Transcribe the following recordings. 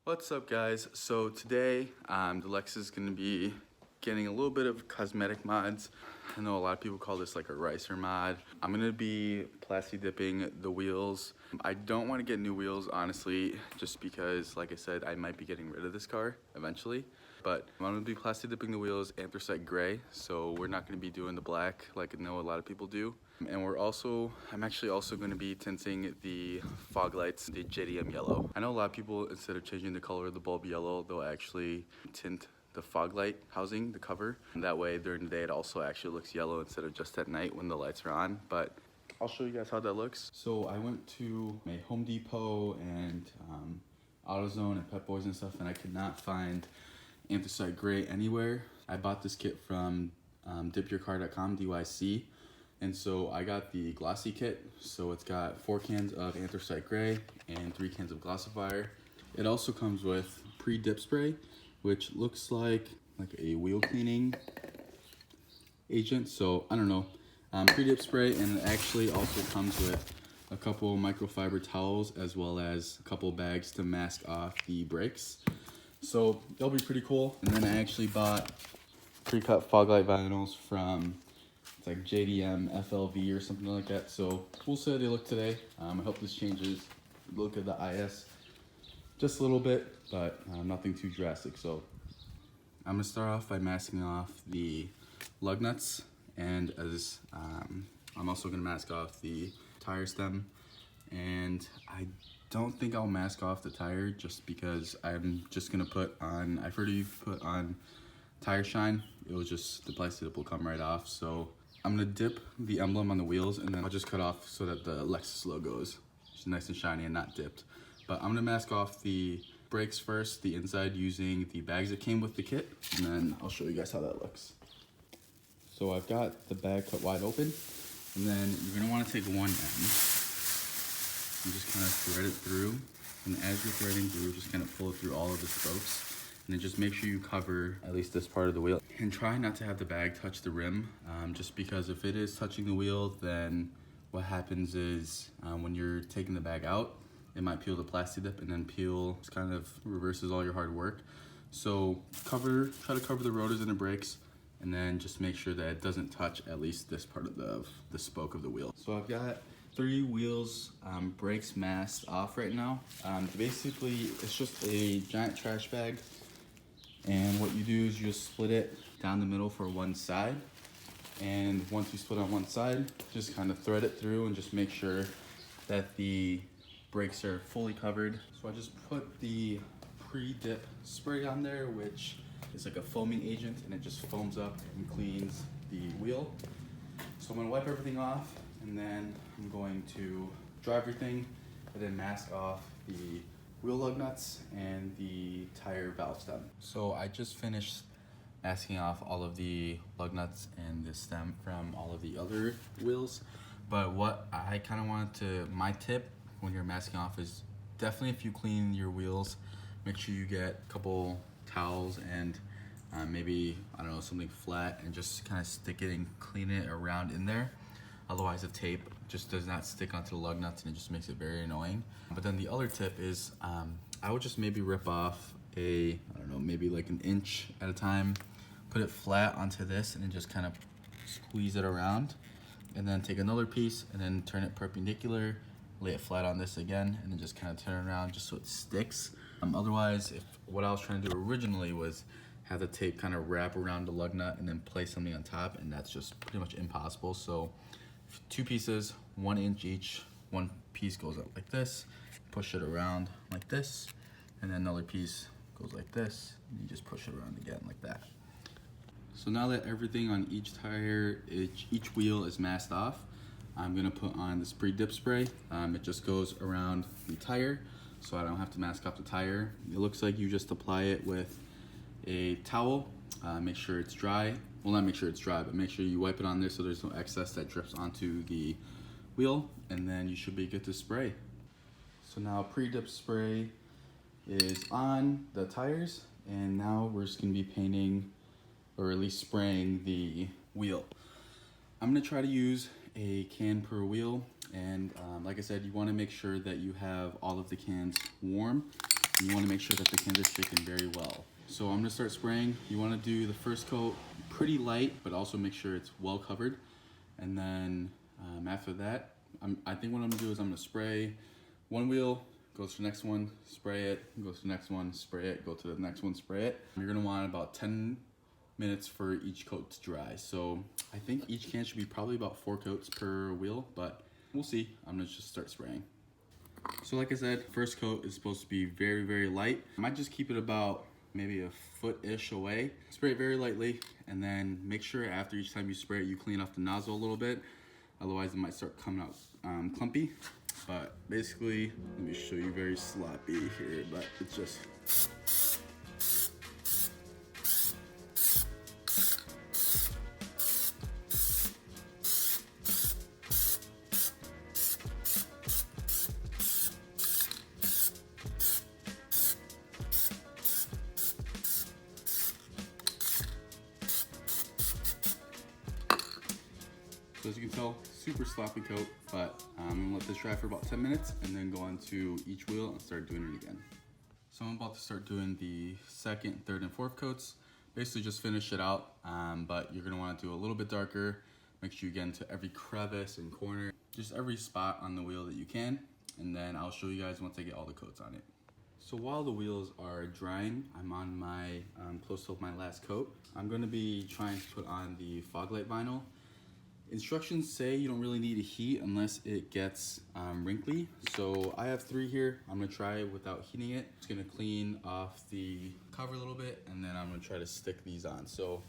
What's up, guys? So today the Lex is going to be getting a little bit of cosmetic mods. I know a lot of people call this like a RICER mod. I'm going to be plasti-dipping the wheels. I don't want to get new wheels, honestly, just because, like I said, I might be getting rid of this car eventually. But I'm going to be plasti-dipping the wheels anthracite gray, so we're not going to be doing the black like I know a lot of people do. And I'm actually also going to be tinting the fog lights, the JDM yellow. I know a lot of people, instead of changing the color of the bulb yellow, they'll actually tint the fog light housing, the cover. And that way during the day it also actually looks yellow instead of just at night when the lights are on. But I'll show you guys how that looks. So I went to my Home Depot and AutoZone and Pep Boys and stuff, and I could not find anthracite gray anywhere. I bought this kit from dipyourcar.com, DYC. And so I got the glossy kit. So it's got 4 cans of anthracite gray and 3 cans of glossifier. It also comes with pre-dip spray, which looks like a wheel cleaning agent. So I don't know, pre-dip spray, and it actually also comes with a couple microfiber towels as well as a couple bags to mask off the brakes. So that'll be pretty cool. And then I actually bought pre-cut fog light vinyls from it's like JDM FLV or something like that. So we'll see how they look today. I hope this changes the look of the IS just a little bit, but nothing too drastic. So I'm gonna start off by masking off the lug nuts, and as I'm also gonna mask off the tire stem. And I don't think I'll mask off the tire just because I'm just gonna put on, I've already put on tire shine. It will just, the Plasti-Dip will come right off. So I'm gonna dip the emblem on the wheels, and then I'll just cut off so that the Lexus logo is just nice and shiny and not dipped. But I'm gonna mask off the brakes first, the inside, using the bags that came with the kit, and then I'll show you guys how that looks. So I've got the bag cut wide open, and then you're gonna wanna take one end and just kind of thread it through. And as you're threading through, just kind of pull it through all of the spokes. And then just make sure you cover at least this part of the wheel. And try not to have the bag touch the rim, just because if it is touching the wheel, then what happens is when you're taking the bag out, it might peel the Plasti-Dip, and then peel just kind of reverses all your hard work. So try to cover the rotors and the brakes, and then just make sure that it doesn't touch at least this part of the spoke of the wheel. So I've got 3 wheels brakes masked off right now. Basically, it's just a giant trash bag. And what you do is you just split it down the middle for one side. And once you split on one side, just kind of thread it through and just make sure that the brakes are fully covered. So I just put the pre-dip spray on there, which is like a foaming agent, and it just foams up and cleans the wheel. So I'm gonna wipe everything off, and then I'm going to dry everything, and then mask off the wheel lug nuts and the tire valve stem. So I just finished masking off all of the lug nuts and the stem from all of the other wheels. But what I kind of wanted to, my tip when you're masking off is definitely, if you clean your wheels, make sure you get a couple towels and maybe, I don't know, something flat, and just kind of stick it and clean it around in there. Otherwise the tape just does not stick onto the lug nuts, and it just makes it very annoying. But then the other tip is I would just maybe rip off I don't know, maybe like an inch at a time, put it flat onto this, and then just kind of squeeze it around, and then take another piece and then turn it perpendicular, lay it flat on this again, and then just kind of turn it around just so it sticks. Otherwise, what I was trying to do originally was have the tape kind of wrap around the lug nut and then place something on top, and that's just pretty much impossible. So 2 pieces, 1 inch each. One piece goes up like this, push it around like this, and then another piece goes like this, and you just push it around again like that. So now that everything on each tire, each wheel is masked off, I'm gonna put on this pre-dip spray. It just goes around the tire, so I don't have to mask off the tire. It looks like you just apply it with a towel, make sure it's dry. Well, not make sure it's dry, but make sure you wipe it on there so there's no excess that drips onto the wheel, and then you should be good to spray. So now pre-dip spray is on the tires, and now we're just gonna be painting, or at least spraying, the wheel. I'm gonna try to use a can per wheel, and like I said, you wanna make sure that you have all of the cans warm. You want to make sure that the cans are shaken very well. So I'm gonna start spraying. You want to do the first coat pretty light, but also make sure it's well covered. And then after that, I think what I'm gonna do is I'm gonna spray one wheel, go to the next one, spray it, go to the next one, spray it, go to the next one, spray it. You're gonna want about 10 minutes for each coat to dry. So I think each can should be probably about 4 coats per wheel, but we'll see. I'm gonna just start spraying. So like I said, first coat is supposed to be very, very light. I might just keep it about maybe a foot-ish away. Spray it very lightly, and then make sure after each time you spray it, you clean off the nozzle a little bit. Otherwise it might start coming out clumpy. But basically, let me show you very sloppy here, but it's just... So as you can tell, super sloppy coat, but I'm gonna let this dry for about 10 minutes and then go on to each wheel and start doing it again. So I'm about to start doing the second, third, and fourth coats. Basically just finish it out, but you're gonna wanna do a little bit darker. Make sure you get into every crevice and corner, just every spot on the wheel that you can, and then I'll show you guys once I get all the coats on it. So while the wheels are drying, I'm on my, close to my last coat. I'm gonna be trying to put on the fog light vinyl. Instructions say you don't really need to heat unless it gets wrinkly. So I have 3 here. I'm gonna try it without heating it. Just gonna clean off the cover a little bit, and then I'm gonna try to stick these on. So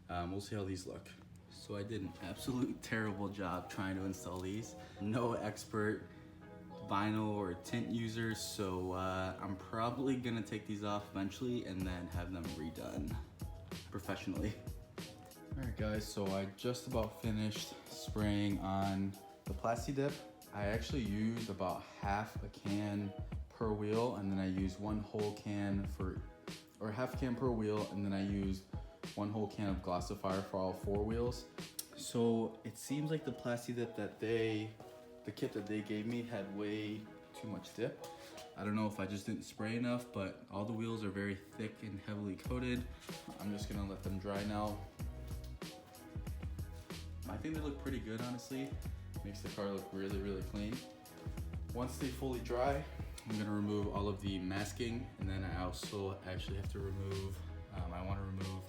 we'll see how these look. So I did an absolute terrible job trying to install these. No expert vinyl or tint user, so I'm probably gonna take these off eventually and then have them redone professionally. Alright guys, so I just about finished spraying on the Plasti-Dip. I actually used about half a can per wheel, and then I used one whole can or half a can per wheel, and then I used one whole can of Glossifier for all 4 wheels. So it seems like the Plasti-Dip the kit that they gave me had way too much dip. I don't know if I just didn't spray enough, but all the wheels are very thick and heavily coated. I'm just gonna let them dry now. I think they look pretty good, honestly. Makes the car look really, really clean. Once they fully dry, I'm gonna remove all of the masking, and then I also actually have to remove, I wanna remove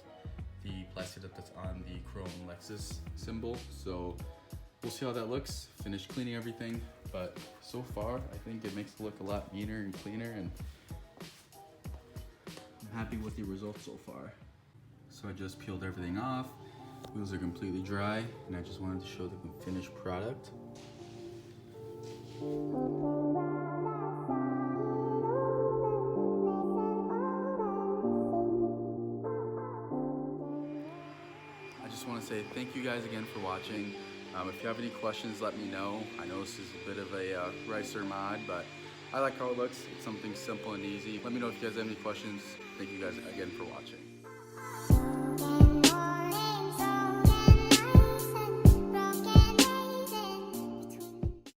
the Plasti-Dip that's on the chrome Lexus symbol. So we'll see how that looks, finish cleaning everything. But so far, I think it makes it look a lot neater and cleaner, and I'm happy with the results so far. So I just peeled everything off. Wheels are completely dry, and I just wanted to show the finished product. I just want to say thank you guys again for watching. If you have any questions, let me know. I know this is a bit of a RICER mod, but I like how it looks. It's something simple and easy. Let me know if you guys have any questions. Thank you guys again for watching.